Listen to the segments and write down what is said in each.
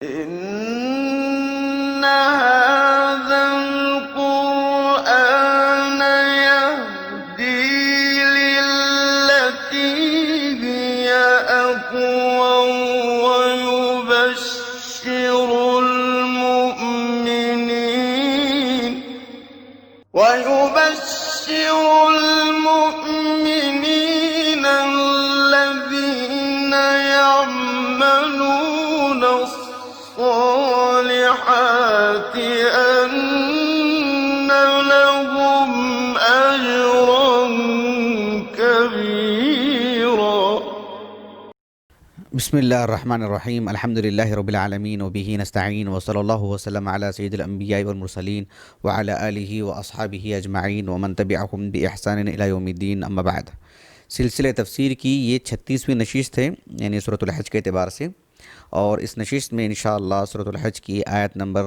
إن هذا القرآن يهدي للتي هي أقوم ويبشر المؤمنين الذين يعملون الصالحات أن لهم أجرا كبيرا. بسم اللہ الرحمن الرحیم الحمد للہ رب العالمین وبہ نستعین وصلی اللہ وسلم علی سید الانبیاء والمرسلین وعلی آلہ واصحابہ اجمعین ومن تبعہم بإحسان الی یوم الدین اما بعد. سلسلہ تفسیر کی یہ 36ویں نشست ہے، یعنی سورۃ الحج کے اعتبار سے، اور اس نشست میں انشاءاللہ سورۃ الحج کی آیت نمبر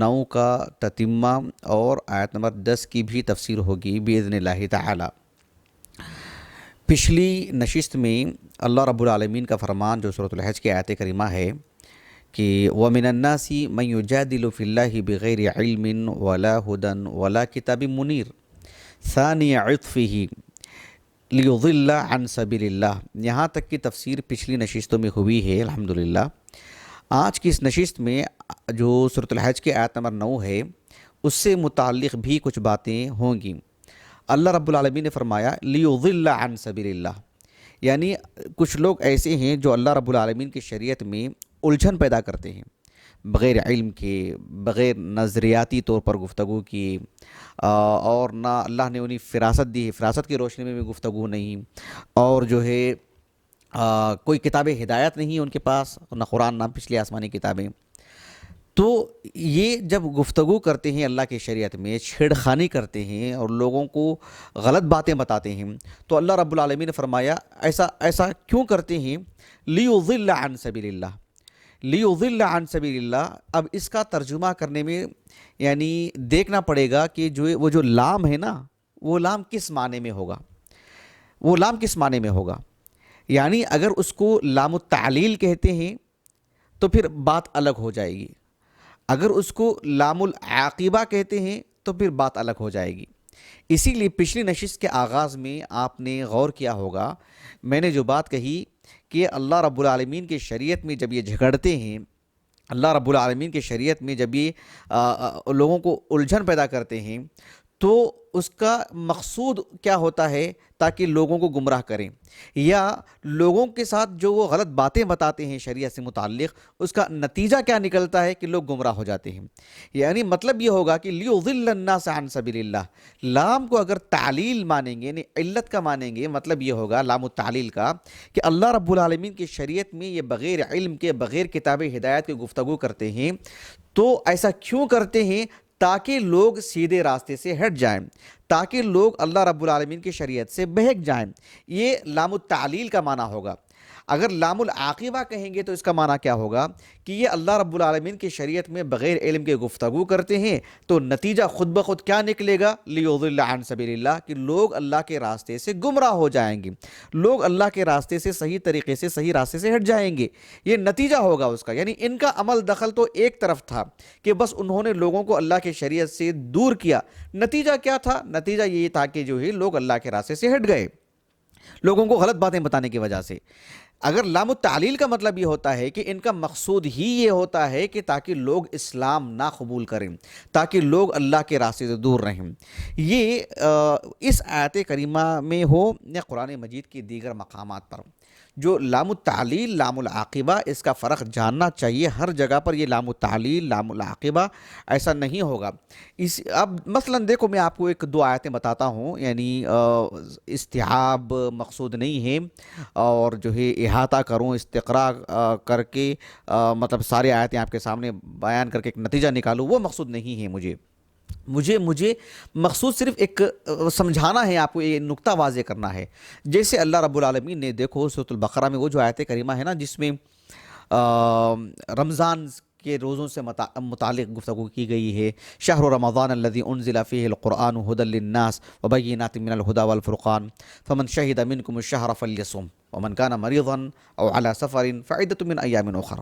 9 کا تتمہ اور آیت نمبر 10 کی بھی تفسیر ہوگی باذن اللہ تعالی. پچھلی نشست میں اللہ رب العالمین کا فرمان جو سورۃ الحج کی آیت کریمہ ہے کہ وَمِنَ النَّاسِ مَن يُجَادِلُ فِي اللَّهِ بِغَيْرِ عِلْمٍ وَلَا هُدًى وَلَا كِتَابٍ مُنِيرٍ ثَانِيَ عِطْفِهِ لِيُضِلَّ عَن سَبِيلِ اللَّهِ. یہاں تک کی تفسیر پچھلی نشستوں میں ہوئی ہے الحمدللہ. آج کی اس نشست میں جو سورۃ الحج کی آیت نمبر 9 ہے اس سے متعلق بھی کچھ باتیں ہوں گی. اللہ رب العالمین نے فرمایا لیضل عن سبیل اللہ، یعنی کچھ لوگ ایسے ہیں جو اللہ رب العالمین کی شریعت میں الجھن پیدا کرتے ہیں، بغیر علم کے، بغیر نظریاتی طور پر گفتگو کی، اور نہ اللہ نے انہیں فراست دی ہے، فراست کی روشنی میں بھی گفتگو نہیں، اور جو ہے کوئی کتاب ہدایت نہیں ہے ان کے پاس، نہ قرآن نہ پچھلی آسمانی کتابیں. تو یہ جب گفتگو کرتے ہیں اللہ کی شریعت میں، چھیڑ خانی کرتے ہیں اور لوگوں کو غلط باتیں بتاتے ہیں، تو اللہ رب العالمین نے فرمایا ایسا کیوں کرتے ہیں؟ لیضل عن سبیل اللہ، لیضل عن سبیل اللہ. اب اس کا ترجمہ کرنے میں یعنی دیکھنا پڑے گا کہ وہ جو لام ہے نا، وہ لام کس معنی میں ہوگا، وہ لام کس معنی میں ہوگا. یعنی اگر اس کو لام التعلیل کہتے ہیں تو پھر بات الگ ہو جائے گی، اگر اس کو لام العاقبہ کہتے ہیں تو پھر بات الگ ہو جائے گی. اسی لیے پچھلی نشست کے آغاز میں آپ نے غور کیا ہوگا، میں نے جو بات کہی کہ اللہ رب العالمین کی شریعت میں جب یہ جھگڑتے ہیں، اللہ رب العالمین کی شریعت میں جب یہ لوگوں کو الجھن پیدا کرتے ہیں، تو اس کا مقصود کیا ہوتا ہے؟ تاکہ لوگوں کو گمراہ کریں، یا لوگوں کے ساتھ جو وہ غلط باتیں بتاتے ہیں شریعت سے متعلق، اس کا نتیجہ کیا نکلتا ہے کہ لوگ گمراہ ہو جاتے ہیں. یعنی مطلب یہ ہوگا کہ لیضل الناس عن سبیل اللہ. لام کو اگر تعلیل مانیں گے، یعنی علت کا مانیں گے، مطلب یہ ہوگا لام التعلیل کا کہ اللہ رب العالمین کی شریعت میں یہ بغیر علم کے، بغیر کتاب ہدایت کے گفتگو کرتے ہیں. تو ایسا کیوں کرتے ہیں؟ تاکہ لوگ سیدھے راستے سے ہٹ جائیں، تاکہ لوگ اللہ رب العالمین کی شریعت سے بہک جائیں. یہ لام التعلیل کا معنی ہوگا. اگر لام العاقبہ کہیں گے تو اس کا معنی کیا ہوگا کہ یہ اللہ رب العالمین کی شریعت میں بغیر علم کے گفتگو کرتے ہیں، تو نتیجہ خود بخود کیا نکلے گا؟ لیضل عن سبیل اللہ، کہ لوگ اللہ کے راستے سے گمراہ ہو جائیں گے، لوگ اللہ کے راستے سے صحیح طریقے سے، صحیح راستے سے ہٹ جائیں گے. یہ نتیجہ ہوگا اس کا. یعنی ان کا عمل دخل تو ایک طرف تھا کہ بس انہوں نے لوگوں کو اللہ کی شریعت سے دور کیا. نتیجہ کیا تھا؟ نتیجہ یہ تھا کہ جو ہے لوگ اللہ کے راستے سے ہٹ گئے، لوگوں کو غلط باتیں بتانے کی وجہ سے. اگر لام التعلیل کا مطلب یہ ہوتا ہے کہ ان کا مقصود ہی یہ ہوتا ہے کہ تاکہ لوگ اسلام نہ قبول کریں، تاکہ لوگ اللہ کے راستے سے دور رہیں. یہ اس آیت کریمہ میں ہو یا قرآن مجید کی دیگر مقامات پر، جو لام التعلیل، لام العاقبہ، اس کا فرق جاننا چاہیے. ہر جگہ پر یہ لام التعلیل، لام العاقبہ ایسا نہیں ہوگا. اب مثلا دیکھو، میں آپ کو ایک دو آیتیں بتاتا ہوں، یعنی استیعاب مقصود نہیں ہے، اور جو ہے احاطہ کروں، استقراء کر کے مطلب ساری آیتیں آپ کے سامنے بیان کر کے ایک نتیجہ نکالوں، وہ مقصود نہیں ہے. مجھے مقصود صرف ایک سمجھانا ہے، آپ کو یہ نقطہ واضح کرنا ہے. جیسے اللہ رب العالمین نے دیکھو سورۃ البقرہ میں وہ جو آیت کریمہ ہے نا، جس میں رمضان کے روزوں سے متعلق گفتگو کی گئی ہے۔ شہر رمضان الذی انزل فیہ القرآن ھدی للناس وبینات من الھدی والفرقان فمن شہد منکم الشہر فلیصم ومن کان مریضا او علی سفر فعدۃ من ایام اخر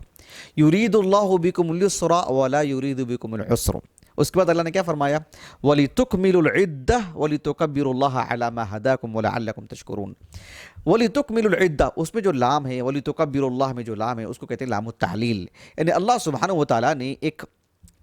یرید اللہ بکم الیسر ولا یرید بکم العسر۔ اس کے بعد اللہ نے کیا فرمایا؟ وَلِتُكْمِلُوا الْعِدَّةَ وَلِتُكَبِّرُوا اللَّهَ عَلَى مَا هَدَاكُمْ وَلَعَلَّكُمْ تَشْكُرُونَ۔ وَلِتُكْمِلُوا الْعِدَّةَ، اس میں جو لام ہے، وَلِتُكَبِّرُوا اللَّهَ میں جو لام ہے اس کو کہتے ہیں لام التعلیل، یعنی اللہ سبحانہ وتعالیٰ نے ایک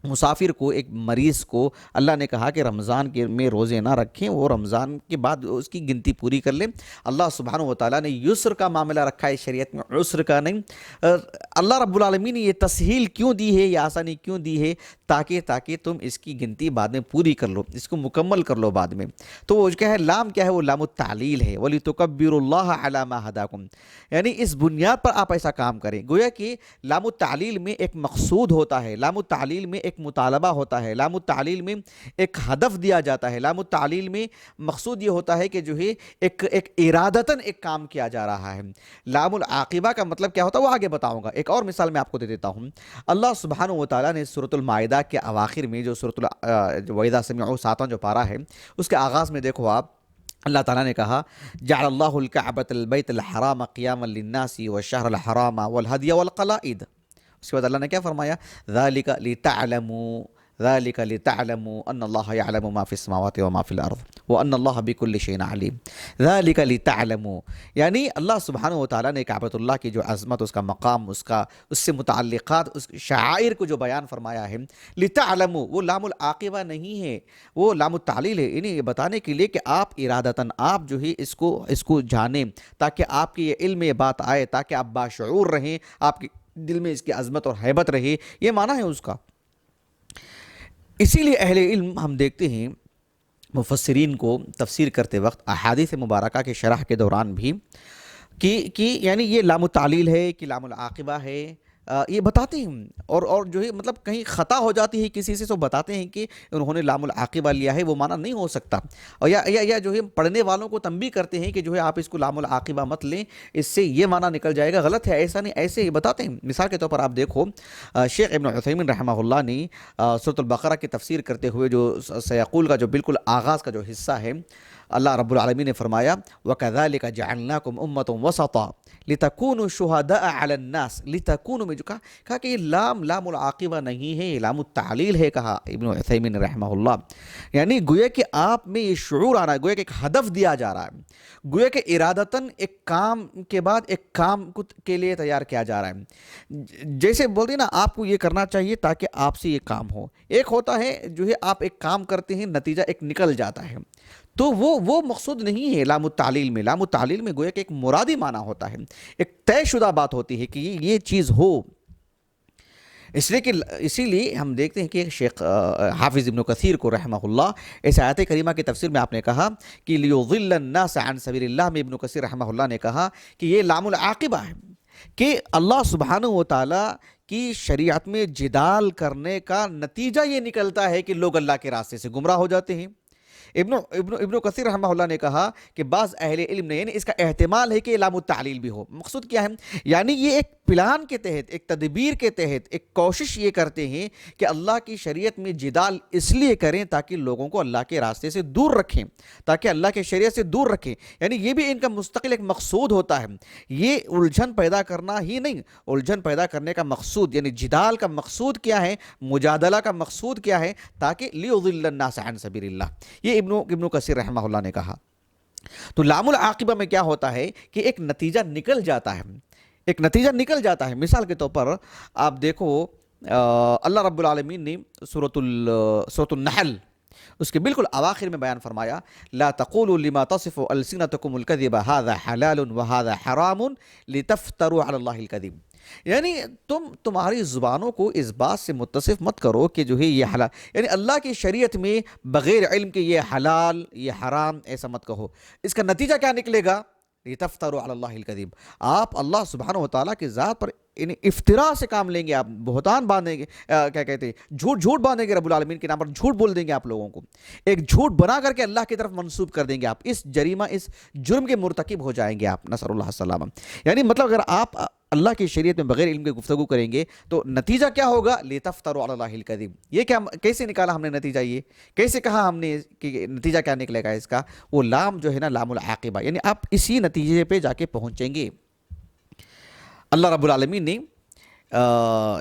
مسافر کو، ایک مریض کو اللہ نے کہا کہ رمضان کے میں روزے نہ رکھیں، وہ رمضان کے بعد اس کی گنتی پوری کر لیں۔ اللہ سبحانہ وتعالیٰ نے یسر کا معاملہ رکھا ہے شریعت میں، عسر کا نہیں۔ اللہ رب العالمین نے یہ تسہیل کیوں دی ہے، یہ آسانی کیوں دی ہے؟ تاکہ تم اس کی گنتی بعد میں پوری کر لو، اس کو مکمل کر لو بعد میں۔ تو وہ کیا ہے، لام کیا ہے؟ وہ لام التعلیل ہے، وَلِتُكَبِّرُوا اللَّهَ عَلَى مَا هَدَاكُمْ، یعنی اس بنیاد پر آپ ایسا کام کریں۔ گویا کہ لام التعلیل میں ایک مقصود ہوتا ہے، لام التعلیل میں ایک مطالبہ ہوتا ہے، لام التعلیل میں ایک ہدف دیا جاتا ہے، لام التعلیل میں مقصود یہ ہوتا ہے کہ جو ہے ایک ارادتاً ایک کام کیا جا رہا ہے۔ لام العاقبہ کا مطلب کیا ہوتا ہے وہ آگے بتاؤں گا۔ ایک اور مثال میں آپ کو دے دیتا ہوں۔ اللہ سبحانہ وتعالیٰ نے سورۃ المائدہ کے اواخر میں جو وَإِذَا سَمِعُوا 7واں جو پارہ ہے، اس کے آغاز میں دیکھو آپ، اللہ تعالیٰ نے کہا جعل اللہ الکعبۃ البیت الحرام قیاما للناس والشہر الحرام والہدی والقلائد۔ اس کے بعد اللہ نے کیا فرمایا؟ ذالک لتعلموا ان اللہ یعلم ما فی السماوات وما فی الارض وان اللہ بکل شیء علیم۔ ذالک لتعلموا، یعنی اللہ سبحانہ وتعالیٰ نے کعبۃ اللہ کی جو عظمت، اس کا مقام، اس سے متعلقات، اس شعائر کو جو بیان فرمایا ہے، لتعلموا، وہ لام العاقبہ نہیں ہے، وہ لام التعلیل ہے، یعنی یہ بتانے کے لیے کہ آپ ارادتاً آپ جو ہے اس کو جانیں، تاکہ آپ کی یہ علم یہ بات آئے، تاکہ آپ باشعور رہیں، آپ کے دل میں اس کی عظمت اور ہیبت رہے، یہ معنی ہے اس کا۔ اسی لیے اہل علم ہم دیکھتے ہیں مفسرین کو تفسیر کرتے وقت احادیث مبارکہ کے شرح کے دوران بھی کہ یعنی یہ لام التعلیل ہے کہ لام العاقبہ ہے، یہ بتاتے ہیں، اور جو ہے مطلب کہیں خطا ہو جاتی ہے کسی سے تو بتاتے ہیں کہ انہوں نے لام العاقبہ لیا ہے، وہ معنی نہیں ہو سکتا، اور یا جو ہے پڑھنے والوں کو تنبیہ کرتے ہیں کہ جو ہے آپ اس کو لام العاقبہ مت لیں، اس سے یہ معنی نکل جائے گا، غلط ہے، ایسا نہیں، ایسے ہی بتاتے ہیں۔ مثال کے طور پر آپ دیکھو شیخ ابن عثیمین رحمہ اللہ نے سورۃ البقرہ کی تفسیر کرتے ہوئے جو سیقول کا جو بالکل آغاز کا جو حصہ ہے، اللہ رب العالمین نے فرمایا وَكَذَلِكَ جَعَلْنَاكُمْ أُمَّةً وَسَطًا لِتَكُونُوا شُهَدَاءَ عَلَى النَّاسِ، لِتَكُونُوا میں جو کہا کہ یہ لام العاقبہ نہیں ہے، یہ لام التعلیل ہے، کہا ابن عثیمین رحمہ اللہ، یعنی گویا کہ آپ میں یہ شعور آنا ہے، گویا کہ ایک ہدف دیا جا رہا ہے، گویا کہ ارادتاً ایک کام کے بعد ایک کام کے لیے تیار کیا جا رہا ہے۔ جیسے بولتے ہیں نا، آپ کو یہ کرنا چاہیے تاکہ آپ سے یہ کام ہو، ایک ہوتا ہے جو ہے آپ ایک کام کرتے ہیں، نتیجہ ایک نکل جاتا ہے، تو وہ مقصود نہیں ہے لام التعلیل میں۔ لام التعلیل میں گویا کہ ایک مرادی معنی ہوتا ہے، ایک طے شدہ بات ہوتی ہے کہ یہ چیز ہو۔ اسی لیے ہم دیکھتے ہیں کہ شیخ حافظ ابن کثیر کو رحمہ اللہ اس آیت کریمہ کی تفسیر میں آپ نے کہا کہ لیضل الناس عن سبیل اللہ میں ابن کثیر رحمہ اللہ نے کہا کہ یہ لام العاقبہ ہے، کہ اللہ سبحانہ وتعالیٰ کی شریعت میں جدال کرنے کا نتیجہ یہ نکلتا ہے کہ لوگ اللہ کے راستے سے گمراہ ہو جاتے ہیں۔ ابن کثیر رحمہ اللہ نے کہا کہ بعض اہل علم نے، یعنی اس کا احتمال ہے کہ یہ لام التعلیل بھی ہو۔ مقصود کیا ہے؟ یعنی یہ ایک پلان کے تحت، ایک تدبیر کے تحت ایک کوشش یہ کرتے ہیں کہ اللہ کی شریعت میں جدال اس لیے کریں تاکہ لوگوں کو اللہ کے راستے سے دور رکھیں، تاکہ اللہ کے شریعت سے دور رکھیں، یعنی یہ بھی ان کا مستقل ایک مقصود ہوتا ہے۔ یہ الجھن پیدا کرنا ہی نہیں، الجھن پیدا کرنے کا مقصود، یعنی جدال کا مقصود کیا ہے، مجادلہ کا مقصود کیا ہے، تاکہ لیضل الناس عن سبیل اللہ، یہ ابن کثیر رحمہ اللہ نے کہا۔ تو لام العاقبہ میں کیا ہوتا ہے کہ ایک نتیجہ نکل جاتا ہے، ایک نتیجہ نکل جاتا ہے۔ مثال کے طور پر آپ دیکھو اللہ رب العالمین نے سورۃ النحل اس کے بالکل اواخر میں بیان فرمایا لا تقولوا لما تصف السنتكم الكذب هذا حلال وهذا حرام لتفتروا على الله الكذب، یعنی تمہاری زبانوں کو اس بات سے متصف مت کرو کہ جو ہے یہ حلال، یعنی اللہ کی شریعت میں بغیر علم کے یہ حلال یہ حرام ایسا مت کہو، اس کا نتیجہ کیا نکلے گا؟ لتفتروا علی اللہ الکذب، آپ اللہ سبحانہ و تعالیٰ کی ذات پر یعنی افطرا سے کام لیں گے آپ، بہتان باندھیں گے، کیا کہتے ہیں، جھوٹ باندھیں گے رب العالمین کے نام پر، جھوٹ بول دیں گے آپ لوگوں کو، ایک جھوٹ بنا کر کے اللہ کی طرف منسوب کر دیں گے آپ، اس جریمہ اس جرم کے مرتکب ہو جائیں گے آپ، نسأل اللہ السلامہ۔ یعنی مطلب اگر آپ اللہ کی شریعت میں بغیر علم کے گفتگو کریں گے تو نتیجہ کیا ہوگا؟ لِتَفْتَرُوا عَلَى اللَّهِ الْكَذِبَ۔ یہ کیا کیسے نکالا ہم نے نتیجہ؟ یہ کیسے کہا ہم نے کہ نتیجہ کیا نکلے گا اس کا؟ وہ لام جو ہے نا، لام العاقبہ، یعنی آپ اسی نتیجے پہ جا کے پہنچیں گے۔ اللہ رب العالمین نے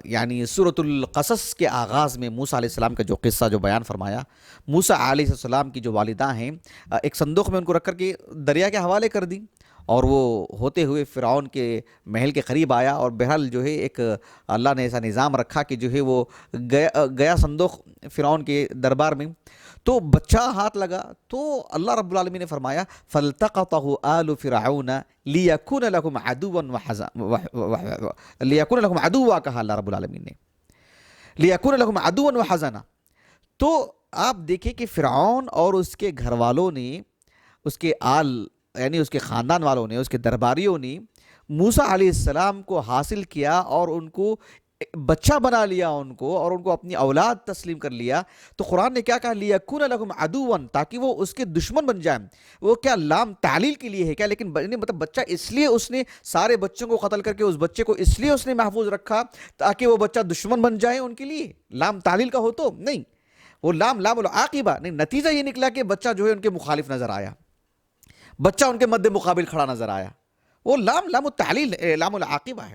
یعنی سورۃ القصص کے آغاز میں موسیٰ علیہ السلام کا جو قصہ جو بیان فرمایا، موسیٰ علیہ السلام کی جو والدہ ہیں ایک صندوق میں ان کو رکھ کر کے دریا کے حوالے کر دی، اور وہ ہوتے ہوئے فرعون کے محل کے قریب آیا، اور بہرحال جو ہے ایک اللہ نے ایسا نظام رکھا کہ جو ہے وہ گیا صندوق فرعون کے دربار میں، تو بچہ ہاتھ لگا، تو اللہ رب العالمین نے فرمایا فَالْتَقَطَهُ آلُ فِرْعَوْنَ لِيَكُونَ لَهُمْ عَدُوًّا لِيَكُونَ لَهُمْ عَدُوًّا، کہا اللہ رب العالمین نے، لِيَكُونَ لَهُمْ عَدُوًّا وَحَزَنًا۔ تو آپ دیکھیں کہ فرعون اور اس کے گھر والوں نے، اس کے آل یعنی اس کے خاندان والوں نے، اس کے درباریوں نے موسیٰ علیہ السلام کو حاصل کیا اور ان کو بچہ بنا لیا ان کو، اور ان کو اپنی اولاد تسلیم کر لیا۔ تو قرآن نے کیا کہا؟ لِيَكُونَ لَهُمْ عَدُوًّا، تاکہ وہ اس کے دشمن بن جائیں۔ وہ کیا لام تعلیل کے لیے ہے کیا؟ لیکن مطلب بچہ اس لیے اس نے سارے بچوں کو قتل کر کے اس بچے کو اس لیے اس نے محفوظ رکھا تاکہ وہ بچہ دشمن بن جائے ان کے لیے؟ لام تعلیل کا ہو تو نہیں، وہ لام العاقبہ نہیں، نتیجہ یہ نکلا کہ بچہ جو ہے ان کے مخالف نظر آیا، بچہ ان کے مد مقابل کھڑا نظر آیا، وہ لام التعلیل لام العاقبہ ہے۔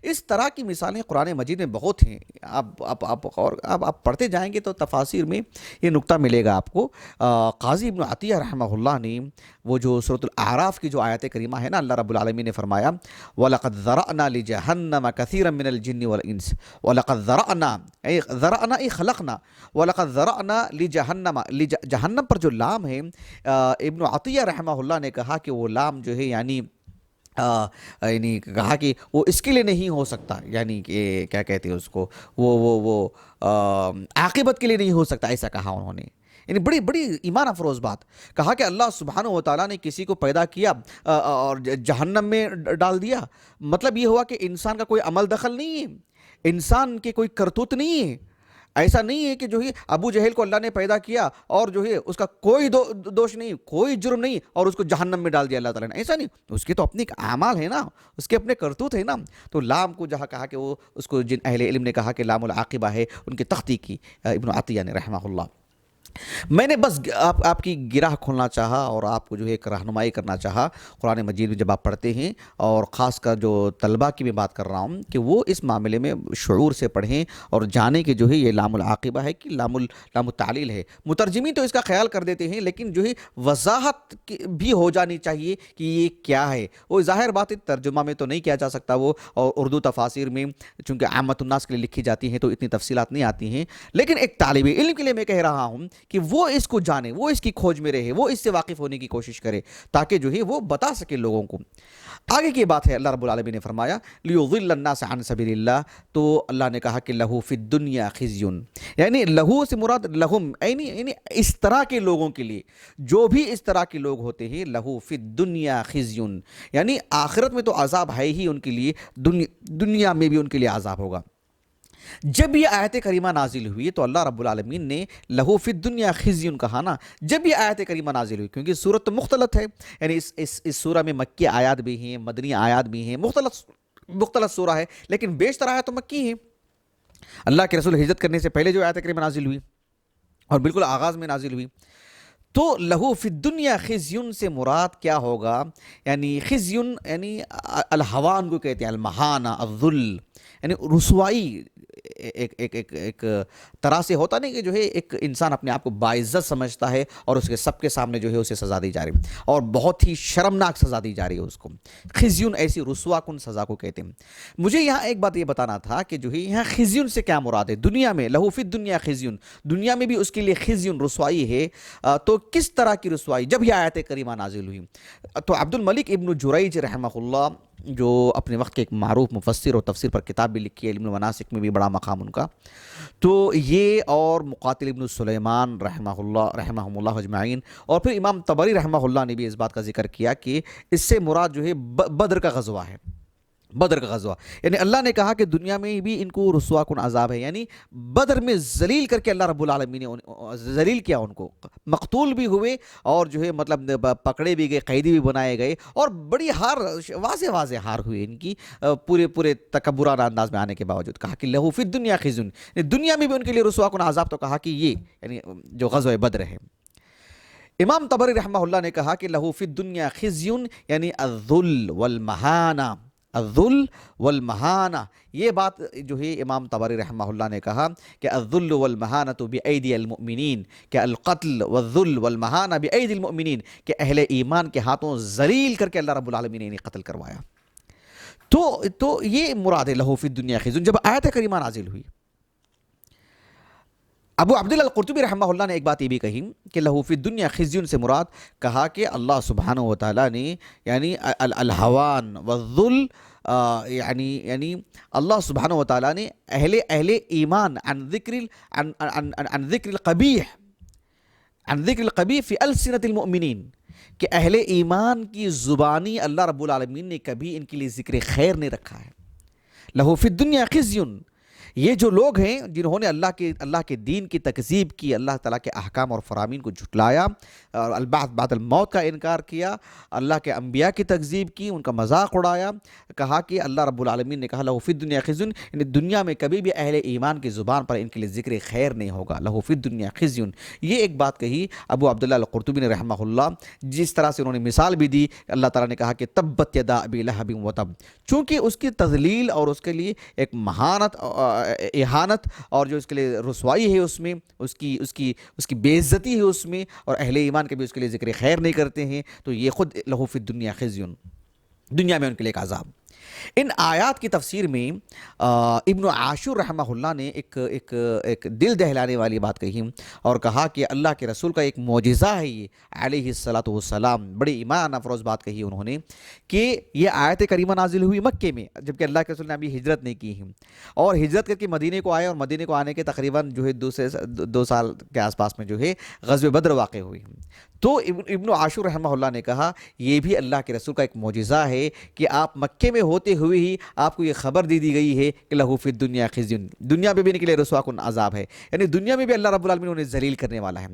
اس طرح کی مثالیں قرآن مجید میں بہت ہیں، آپ پڑھتے جائیں گے تو تفاسیر میں یہ نقطہ ملے گا آپ کو۔ قاضی ابن عطیہ رحمہ اللہ نے وہ جو سورۃ الاعراف کی جو آیت کریمہ ہے نا، اللہ رب العالمین نے فرمایا وَلَقَدْ ذَرَأْنَا لِجَهَنَّمَ كَثِيرًا مِنَ الْجِنِّ وَالْإِنسِ وَلَقَدْ ذَرَأْنَا خَلَقْنَا وَلَقَدْ ذَرَأْنَا لِجَهَنَّمَ، جہنم پر جو لام ہے، ابن عطیہ رحمہ اللہ نے کہا کہ وہ لام جو ہے یعنی کہا کہ وہ اس کے لیے نہیں ہو سکتا، یعنی کہ کیا کہتے ہیں اس کو، وہ عاقبت کے لیے نہیں ہو سکتا، ایسا کہا انہوں نے۔ یعنی بڑی بڑی ایمان افروز بات کہا کہ اللہ سبحانہ و تعالیٰ نے کسی کو پیدا کیا اور جہنم میں ڈال دیا، مطلب یہ ہوا کہ انسان کا کوئی عمل دخل نہیں ہے، انسان کی کوئی کرتوت نہیں ہے۔ ایسا نہیں ہے کہ جو ہے ابو جہل کو اللہ نے پیدا کیا اور جو ہے اس کا کوئی دوش نہیں، کوئی جرم نہیں، اور اس کو جہنم میں ڈال دیا اللہ تعالیٰ نے، ایسا نہیں، اس کے تو اپنے اعمال ہیں نا، اس کے اپنے کرتوت ہیں نا۔ تو لام کو جہاں کہا کہ وہ اس کو جن اہل علم نے کہا کہ لام العاقبہ ہے، ان کی تختی کی ابن عطیہ نے رحمہ اللہ۔ میں نے بس آپ کی گرہ کھولنا چاہا اور آپ کو جو ہے ایک رہنمائی کرنا چاہا قرآن مجید میں جب آپ پڑھتے ہیں، اور خاص کر جو طلبہ کی میں بات کر رہا ہوں کہ وہ اس معاملے میں شعور سے پڑھیں اور جانیں کہ جو ہے یہ لام العاقبہ ہے کہ لام التعلیل ہے۔ مترجمین تو اس کا خیال کر دیتے ہیں، لیکن جو ہے وضاحت بھی ہو جانی چاہیے کہ یہ کیا ہے۔ وہ ظاہر بات ہے ترجمہ میں تو نہیں کیا جا سکتا وہ، اور اردو تفاسیر میں چونکہ عامت الناس کے لیے لکھی جاتی ہیں تو اتنی تفصیلات نہیں آتی ہیں، لیکن ایک طالب علم کے لیے میں کہہ رہا ہوں کہ وہ اس کو جانے، وہ اس کی کھوج میں رہے، وہ اس سے واقف ہونے کی کوشش کرے تاکہ جو ہے وہ بتا سکے لوگوں کو۔ آگے کی بات ہے، اللہ رب العالمین نے فرمایا لِيُضِلَّ النَّاسَ عَن سَبِيلِ اللَّهِ، تو اللہ نے کہا کہ لَهُ فِي الدُّنْيَا خِزْيٌ، یعنی لہو سے مراد لہم، یعنی اس طرح کے لوگوں کے لیے، جو بھی اس طرح کے لوگ ہوتے ہیں، لَهُ فِي الدُّنْيَا خِزْيٌ، یعنی آخرت میں تو عذاب ہے ہی ان کے لیے، دنیا میں بھی ان کے لیے عذاب ہوگا۔ جب یہ آیت کریمہ نازل ہوئی تو اللہ رب العالمین نے لہو فی الدنیا خزی کہا نا، جب یہ آیت کریمہ نازل ہوئی، کیونکہ صورت مختلف ہے، یعنی اس سورہ میں مکی آیات بھی ہیں، مدنی آیات بھی ہیں، مختلف سورہ ہے، لیکن بیشتر آیات تو مکی ہیں۔ اللہ کے رسول ہجرت کرنے سے پہلے جو آیت کریمہ نازل ہوئی اور بالکل آغاز میں نازل ہوئی، تو لہو فی الدنیا خزیون سے مراد کیا ہوگا؟ یعنی خزیون یعنی الہوان کو کہتے ہیں، المہانہ، الذل، یعنی رسوائی، ایک طرح سے ہوتا نہیں کہ جو ہے ایک انسان اپنے آپ کو باعزت سمجھتا ہے اور اس کے سب کے سامنے جو ہے اسے سزا دی جا رہی ہے، اور بہت ہی شرمناک سزا دی جا رہی ہے اس کو، خزیون ایسی رسوا کن سزا کو کہتے ہیں۔ مجھے یہاں ایک بات یہ بتانا تھا کہ جو ہے یہاں خزیون سے کیا مراد ہے؟ دنیا میں لہو فی الدنیا خزیون، دنیا میں بھی اس کے لیے خزیون رسوائی ہے، تو کس طرح کی رسوائی؟ جب یہ آیت کریمہ نازل ہوئی تو عبد الملک ابن جریج رحمہ اللہ، جو اپنے وقت کے ایک معروف مفسر اور تفسیر پر کتاب بھی لکھی ہے، علم المناسک میں بھی بڑا مقام ان کا، تو یہ اور مقاتل ابن سلیمان رحمہم اللہ اجمعین، اور پھر امام طبری رحمہ اللہ نے بھی اس بات کا ذکر کیا کہ اس سے مراد جو ہے بدر کا غزوہ ہے، بدر کا غزوہ، یعنی اللہ نے کہا کہ دنیا میں بھی ان کو رسوا کن عذاب ہے، یعنی بدر میں ذلیل کر کے اللہ رب العالمین نے ذلیل کیا، ان کو مقتول بھی ہوئے اور جو ہے مطلب پکڑے بھی گئے، قیدی بھی بنائے گئے، اور بڑی ہار، واضح واضح ہار ہوئی ان کی پورے تکبرانہ انداز میں آنے کے باوجود۔ کہا کہ لہو فی الدنیا خزی، دنیا میں بھی ان کے لیے رسوا کن عذاب، تو کہا کہ یہ یعنی جو غزوہ بدر ہے۔ امام طبری رحمہ اللہ نے کہا کہ لہو فی الدنیا خزی یعنی الذل والمہانہ، الذل والمہانہ، یہ بات جو ہے امام طبری رحمہ اللہ نے کہا کہ الذل والمہانۃ بأیدی المؤمنین، کہ القتل والذل والمہانہ بأیدی المؤمنین، کہ اہل ایمان کے ہاتھوں ذلیل کر کے اللہ رب العالمین نے انہیں قتل کروایا۔ تو یہ مراد ہے لہو فی الدنیا خزی۔ جب آیت کریمہ نازل ہوئی، ابو عبداللہ القرطبی رحمہ اللہ نے ایک بات یہ بھی کہی کہ لہو فی الدنیا خزی سے مراد، کہا کہ اللہ سبحانہ و تعالیٰ نے یعنی الہوان والذل، یعنی اللہ سبحانہ و تعالیٰ نے اہل ایمان عن ذکر القبیح فی السنۃ المؤمنین، کہ اہل ایمان کی زبانی اللہ رب العالمین نے کبھی ان کے لیے ذکر خیر نہیں رکھا ہے۔ لہو فی الدنیا خزی، یہ جو لوگ ہیں جنہوں نے اللہ کے دین کی تکذیب کی، اللہ تعالیٰ کے احکام اور فرامین کو جھٹلایا، اور البعث بعد الموت کا انکار کیا، اللہ کے انبیاء کی تکذیب کی، ان کا مذاق اڑایا، کہا کہ اللہ رب العالمین نے کہا لہو فی الدنیا خزی، یعنی دنیا میں کبھی بھی اہل ایمان کی زبان پر ان کے لیے ذکر خیر نہیں ہوگا، لہو فی الدنیا خزی۔ یہ ایک بات کہی ابو عبداللہ القرطبی نے رحمہ اللہ، جس طرح سے انہوں نے مثال بھی دی، اللہ تعالیٰ نے کہا کہ تبت یدا ابی لہب وتب، چونکہ اس کی تذلیل اور اس کے لیے ایک مہانت، اہانت، اور جو اس کے لیے رسوائی ہے اس میں، اس کی بے عزتی ہے اس میں، اور اہل ایمان کے بھی اس کے لیے ذکر خیر نہیں کرتے ہیں، تو یہ خود لہو فی الدنیا خزی، دنیا میں ان کے لیے ایک عذاب۔ ان آیات کی تفسیر میں ابن عاشور رحمہ اللہ نے ایک دل دہلانے والی بات کہی، اور کہا کہ اللہ کے رسول کا ایک معجزہ ہے یہ علیہ الصلاۃ والسلام، بڑی ایمان افروز بات کہی انہوں نے، کہ یہ آیت کریمہ نازل ہوئی مکے میں، جبکہ اللہ کے رسول نے ابھی ہجرت نہیں کی ہے، اور ہجرت کر کے مدینے کو آئے، اور مدینے کو آنے کے تقریباً جو ہے 2 سال کے آس پاس میں جو ہے غزوہ بدر واقع ہوئی۔ تو ابن عاشور رحمہ اللہ نے کہا یہ بھی اللہ کے رسول کا ایک معجزہ ہے کہ آپ مکے میں ہوتے ہوئے ہی آپ کو یہ خبر دی گئی ہے کہ لہو فی الدنیا خزی، دنیا میں بھی ان کے لیے رسوا کن عذاب ہے، یعنی دنیا میں بھی اللہ رب العالمین انہیں ذلیل کرنے والا ہے۔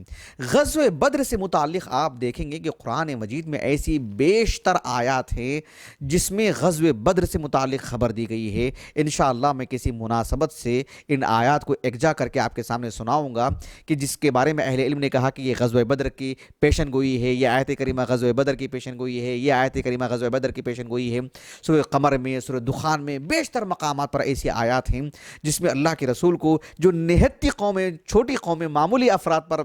غزوہ بدر سے متعلق آپ دیکھیں گے کہ قرآن مجید میں ایسی بیشتر آیات ہیں جس میں غزوہ بدر سے متعلق خبر دی گئی ہے۔ انشاءاللہ میں کسی مناسبت سے ان آیات کو یکجا کر کے آپ کے سامنے سناؤں گا، کہ جس کے بارے میں اہل علم نے کہا کہ یہ غزوہ بدر کی پیشن گوئی ہے، یہ آیت کریمہ غزوہ بدر کی پیشن گوئی ہے، یہ آیت کریمہ غزوہ بدر کی پیشن گوئی ہے۔ سورہ قمر میں، سورہ دخان میں بیشتر مقامات پر ایسی آیات ہیں جس میں اللہ کے رسول کو، جو نہتی قومیں، چھوٹی قومیں، معمولی افراد پر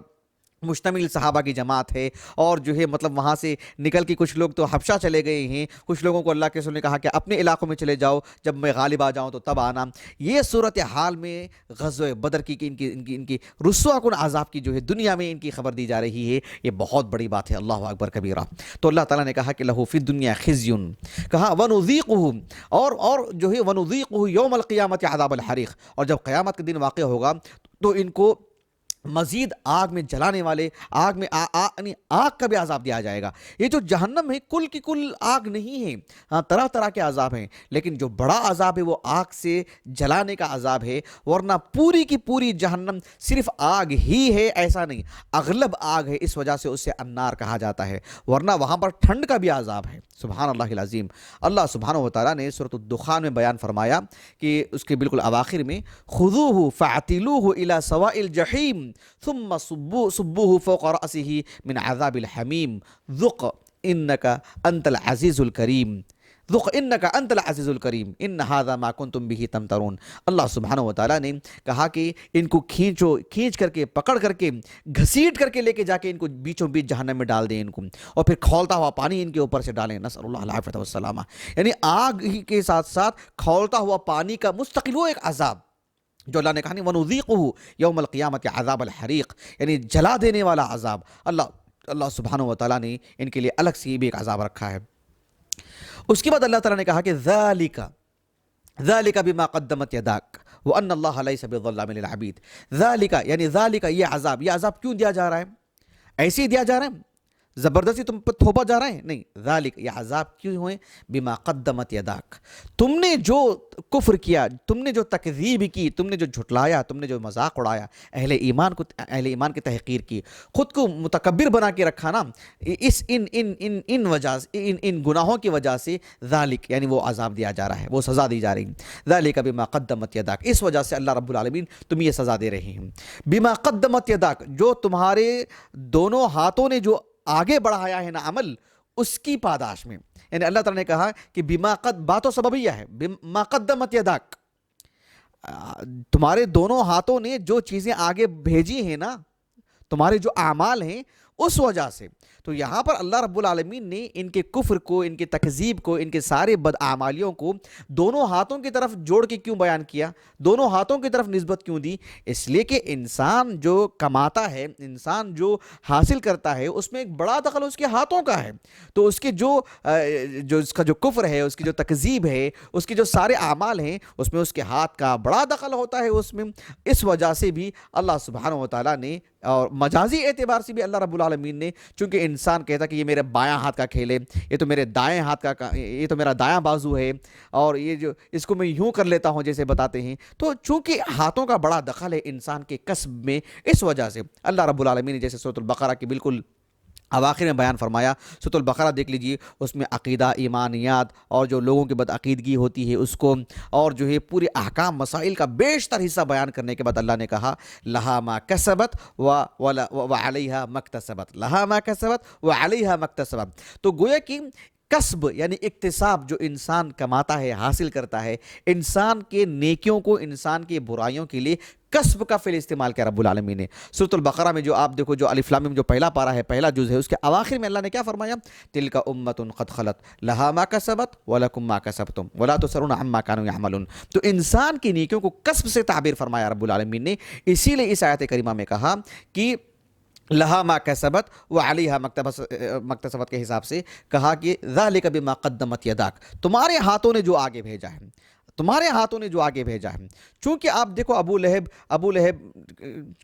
مشتمل صحابہ کی جماعت ہے، اور جو ہے مطلب وہاں سے نکل کے کچھ لوگ تو حبشہ چلے گئے ہیں، کچھ لوگوں کو اللہ کے رسول نے کہا کہ اپنے علاقوں میں چلے جاؤ، جب میں غالب آ جاؤں تو تب آنا۔ یہ صورتحال میں غزوہ بدر کی کہ ان کی رسوا کن عذاب کی جو ہے دنیا میں ان کی خبر دی جا رہی ہے، یہ بہت بڑی بات ہے، اللہ اکبر کبیرہ۔ تو اللہ تعالیٰ نے کہا کہ لہو فی الدنیا خزی، کہا ونذیقہ، اور جو ہے ونذیقہ یوم القیامت عذاب الحریق، اور جب قیامت کے دن واقع ہوگا تو ان کو مزید آگ میں جلانے والے، آگ کا بھی عذاب دیا جائے گا۔ یہ جو جہنم ہے کل کی کل آگ نہیں ہے، ہاں طرح طرح کے عذاب ہیں، لیکن جو بڑا عذاب ہے وہ آگ سے جلانے کا عذاب ہے، ورنہ پوری کی پوری جہنم صرف آگ ہی ہے ایسا نہیں، اغلب آگ ہے، اس وجہ سے اسے النار کہا جاتا ہے، ورنہ وہاں پر ٹھنڈ کا بھی عذاب ہے۔ سبحان اللہ العظیم۔ اللہ سبحانہ و تعالیٰ نے سورۃ الدخان میں بیان فرمایا کہ اس کے بالکل اواخر میں خذوہ فاعتلوہ الی سواء الجحیم ثم صبوه فوق رأسه من عذاب الحمیم ذق انک انت العزیز الکریم، ذق انک انت العزیز الکریم ان ھذا ما کنتم به تمترون۔ اللہ سبحانہ و تعالیٰ نے کہا کہ ان کو کھینچ کر کے، پکڑ کر کے، گھسیٹ کر کے لے کے جا کے ان کو بیچوں بیچ جہنم میں ڈال دیں ان کو، اور پھر کھولتا ہوا پانی ان کے اوپر سے ڈالیں، نسأل اللہ العافیۃ والسلامہ۔ یعنی آگ ہی کے ساتھ ساتھ کھولتا ہوا پانی کا مستقل وہ ایک عذاب جو اللہ نے کہا نہیں وَنُذِيقُهُ يَوْمَ الْقِيَامَةِ عَذَابَ الْحَرِيقِ، یعنی جلا دینے والا عذاب۔ اللہ سبحانہ و تعالیٰ نے ان کے لیے الگ سے بھی ایک عذاب رکھا ہے۔ اس کے بعد اللہ تعالیٰ نے کہا کہ ذَلِكَ بِمَا قَدَّمَتْ يَدَاكَ وَأَنَّ اللَّهَ لَيْسَ بِظَلَّامٍ لِلْعَبِيدِ۔ ذَلِكَ یعنی ذَلِكَ، یہ عذاب کیوں دیا جا رہا ہے؟ ایسے ہی دیا جا رہا ہے؟ زبردستی تم پر تھوپا جا رہا ہے؟ نہیں، ذالک، یہ عذاب کیوں ہوئے؟ بما قدمت یداک، تم نے جو کفر کیا، تم نے جو تکذیب کی، تم نے جو جھٹلایا، تم نے جو مذاق اڑایا، اہل ایمان کی تحقیر کی، خود کو متکبر بنا کے رکھا نا، اس ان وجہ سے، ان گناہوں کی وجہ سے، ذالک یعنی وہ عذاب دیا جا رہا ہے، وہ سزا دی جا رہی ہے، ذالک بما قدمت یداک، اس وجہ سے اللہ رب العالمین تمہیں یہ سزا دے رہے ہیں، بما قدمت یداک، جو تمہارے دونوں ہاتھوں نے جو آگے بڑھایا ہے نا عمل، اس کی پاداش میں، یعنی اللہ تعالیٰ نے کہا کہ بما قد، بات و سببیہ ہے، بما قدمت یداک، تمہارے دونوں ہاتھوں نے جو چیزیں آگے بھیجی ہیں نا، تمہارے جو اعمال ہیں اس وجہ سے، تو یہاں پر اللہ رب العالمین نے ان کے کفر کو، ان کے تکذیب کو، ان کے سارے بدعمالیوں کو دونوں ہاتھوں کی طرف جوڑ کے کیوں بیان کیا، دونوں ہاتھوں کی طرف نسبت کیوں دی؟ اس لیے کہ انسان جو کماتا ہے، انسان جو حاصل کرتا ہے، اس میں ایک بڑا دخل اس کے ہاتھوں کا ہے، تو اس کے جو اس کا جو کفر ہے، اس کی جو تکذیب ہے، اس کے جو سارے اعمال ہیں، اس میں اس کے ہاتھ کا بڑا دخل ہوتا ہے اس میں، اس وجہ سے بھی اللہ سبحانہ و تعالیٰ نے، اور مجازی اعتبار سے بھی اللہ رب العالمین نے، چونکہ انسان کہتا کہ یہ میرے بایاں ہاتھ کا کھیل ہے، یہ تو میرے دائیں ہاتھ کا، یہ تو میرا دایاں بازو ہے، اور یہ جو اس کو میں یوں کر لیتا ہوں جیسے بتاتے ہیں، تو چونکہ ہاتھوں کا بڑا دخل ہے انسان کے کسب میں، اس وجہ سے اللہ رب العالمین نے جیسے سورۃ البقرہ کی بالکل اواخر میں بیان فرمایا، سورۃ البقرہ دیکھ لیجئے، اس میں عقیدہ، ایمانیات اور جو لوگوں کی بدعقیدگی ہوتی ہے اس کو، اور جو ہے پورے احکام مسائل کا بیشتر حصہ بیان کرنے کے بعد اللہ نے کہا لہا ما کسبت وعلیہا مکتسبت، لہا ما کسبت وعلیہا مکتسبت، تو گویا کہ کسب یعنی اکتساب جو انسان کماتا ہے، حاصل کرتا ہے، انسان کے نیکیوں کو، انسان کی برائیوں کے لیے کسب کا فعل استعمال کیا رب العالمین نے۔ سورۃ البقرہ میں جو آپ دیکھو، جو الف لام میم جو پہلا پارہ ہے، پہلا جز ہے، اس کے اواخر میں اللہ نے کیا فرمایا؟ تلک امۃ قد خلت لہا ما کسبت ولکم ما کسبتم ولا تسألون عما كانوا يعملون، تو انسان کی نیکیوں کو کسب سے تعبیر فرمایا رب العالمین نے، اسی لیے اس آیت کریمہ میں کہا کہ لہا ما کسبت وعلیہا مکتسبت کے حساب سے کہا کہ ذالک بما قدمت یداک، تمہارے ہاتھوں نے جو آگے بھیجا ہے، تمہارے ہاتھوں نے جو آگے بھیجا ہے، چونکہ آپ دیکھو ابو لہب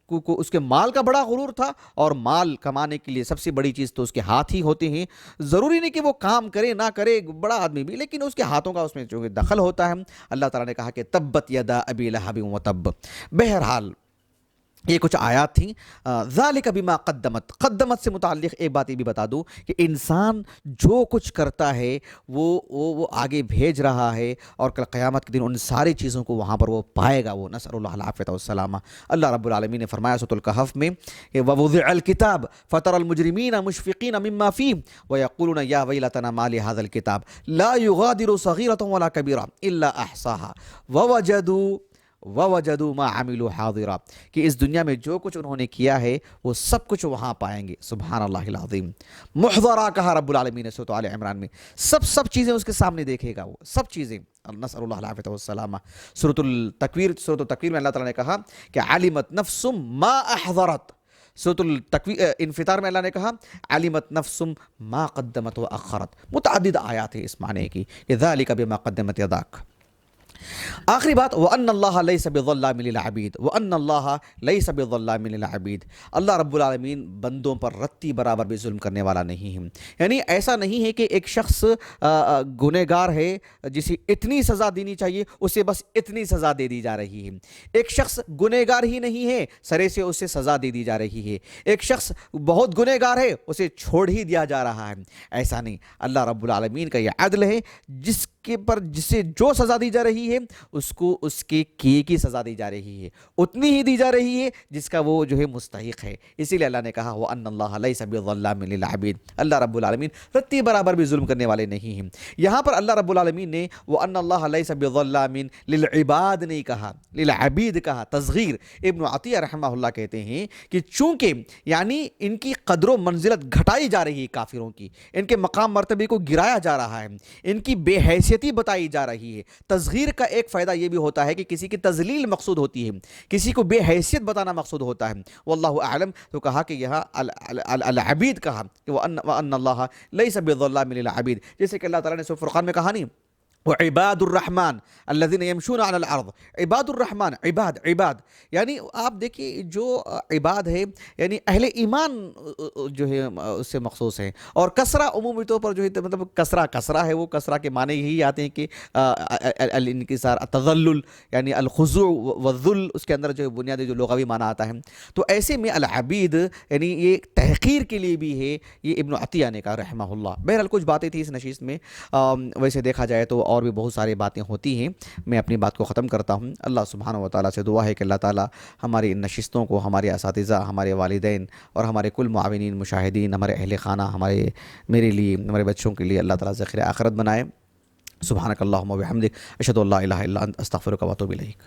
کو اس کے مال کا بڑا غرور تھا، اور مال کمانے کے لیے سب سے بڑی چیز تو اس کے ہاتھ ہی ہوتے ہیں، ضروری نہیں کہ وہ کام کرے نہ کرے بڑا آدمی بھی، لیکن اس کے ہاتھوں کا اس میں جو دخل ہوتا ہے، اللہ تعالیٰ نے کہا کہ تبت یدا ابی لہب وتب، بہرحال یہ کچھ آیات تھیں۔ ذالک بما قدمت، قدمت سے متعلق ایک بات یہ بھی بتا دوں کہ انسان جو کچھ کرتا ہے وہ آگے بھیج رہا ہے، اور کل قیامت کے دن ان ساری چیزوں کو وہاں پر وہ پائے گا، وہ نسأل اللہ العافیۃ والسلامہ۔ اللہ رب العالمین نے فرمایا سورۃ الکہف میں کہ ووضع الکتاب فترى المجرمین مشفقین مما فیہ ویقولون یا ویلتنا ما لهذا الکتاب لا یغادر صغیرۃ ولا کبیرۃ الا احصاها ووجدوا ما عملوا حاضرا، کہ اس دنیا میں جو کچھ انہوں نے کیا ہے وہ سب کچھ وہاں پائیں گے، سبحان اللہ العظیم۔ محضرہ کہا رب العالمین نے سورۃ آل عمران میں، سب چیزیں اس کے سامنے دیکھے گا، وہ سب چیزیں، نسأل اللہ العافیۃ والسلامہ۔ سورۃ التکویر میں اللہ تعالیٰ نے کہا کہ علمت نفس ما احضرت، سورۃ انفطار میں اللہ نے کہا علمت نفس ما قدمت واخرت، متعدد آیات ہیں اس معنی کی کہ ذالک بما قدمت یداک۔ آخری بات، وَأَنَّ اللَّهَ لَيْسَ بِظَلَّامٍ لِلْعَبِيدِ، وَأَنَّ اللَّهَ لَيْسَ بِظَلَّامٍ لِلْعَبِيدِ، اللہ رب العالمین بندوں پر رتی برابر بھی ظلم کرنے والا نہیں ہے، یعنی ایسا نہیں ہے کہ ایک شخص گنہگار ہے جسے اتنی سزا دینی چاہیے اسے بس اتنی سزا دے دی جا رہی ہے، ایک شخص گنہگار ہی نہیں ہے سرے سے اسے سزا دے دی جا رہی ہے، ایک شخص بہت گنہگار ہے اسے چھوڑ ہی دیا جا رہا ہے، ایسا نہیں، اللہ رب العالمین کا یہ عدل ہے، جسے جو سزا دی جا رہی ہے اس کو اس کے کیے کی سزا دی جا رہی ہے، اتنی ہی دی جا رہی ہے جس کا وہ جو ہے مستحق ہے، اسی لیے اللہ نے کہا وَأَنَّ اللَّهَ لَيْسَ بِظَلَّامٍ لِلْعَبِيدِ، اللہ رب العالمین رتی برابر بھی ظلم کرنے والے نہیں ہیں۔ یہاں پر اللہ رب العالمین نے وَأَنَّ اللَّهَ لَيْسَ بِظَلَّامٍ لِلْعِبَادِ نہیں کہا، لِلْعَبِيدِ کہا، تصغیر۔ ابن عطیہ رحمہ اللہ کہتے ہیں کہ چونکہ یعنی ان کی قدر و منزلت گھٹائی جا رہی ہے، کافروں کی ان کے مقام مرتبے کو گرایا جا رہا ہے، ان کی بے حیثیتی بتائی جا رہی ہے۔ تصغیر کا ایک فائدہ یہ بھی ہوتا ہے کہ کسی کی تذلیل مقصود ہوتی ہے، کسی کو بے حیثیت بتانا مقصود ہوتا ہے، واللہ اعلم، تو کہا کہ یہاں العبید کہا کہ وَأَنَّ اللَّهَ لَيْسَ بِظَلَّامٍ لِلْعَبِيدِ، جیسے کہ اللہ تعالیٰ نے سورۃ فرقان میں کہا نہیں وعباد الرحمن الذين يمشون على الارض. عباد الرحمن، عباد یعنی آپ دیکھیے جو عباد ہے یعنی اہل ایمان جو ہے اس سے مخصوص ہیں. اور کسرہ عمومی طور پر جو ہے مطلب کسرہ ہے، وہ کسرہ کے معنی یہی آتے ہیں کہ الانکسار، التذلل یعنی الخضوع والذل، اس کے اندر جو ہے بنیادی جو لغوی معنی آتا ہے. تو ایسے میں العبید یعنی یہ تحقیر کے لیے بھی ہے، یہ ابن عطیہ نے کہا رحمہ اللہ. بہرحال کچھ باتیں تھیں اس نشست میں، ویسے دیکھا جائے تو اور بھی بہت ساری باتیں ہوتی ہیں. میں اپنی بات کو ختم کرتا ہوں. اللہ سبحانہ و تعالیٰ سے دعا ہے کہ اللہ تعالیٰ ہماری ان نشستوں کو، ہمارے اساتذہ، ہمارے والدین اور ہمارے کل معاونین، مشاہدین، ہمارے اہل خانہ، میرے لیے، ہمارے بچوں کے لیے اللہ تعالیٰ ذخیرہ آخرت بنائے. سبحانک اللہم و بحمدک، اشہد ان لا الہ الا انت، استغفرک و اتوب الیک.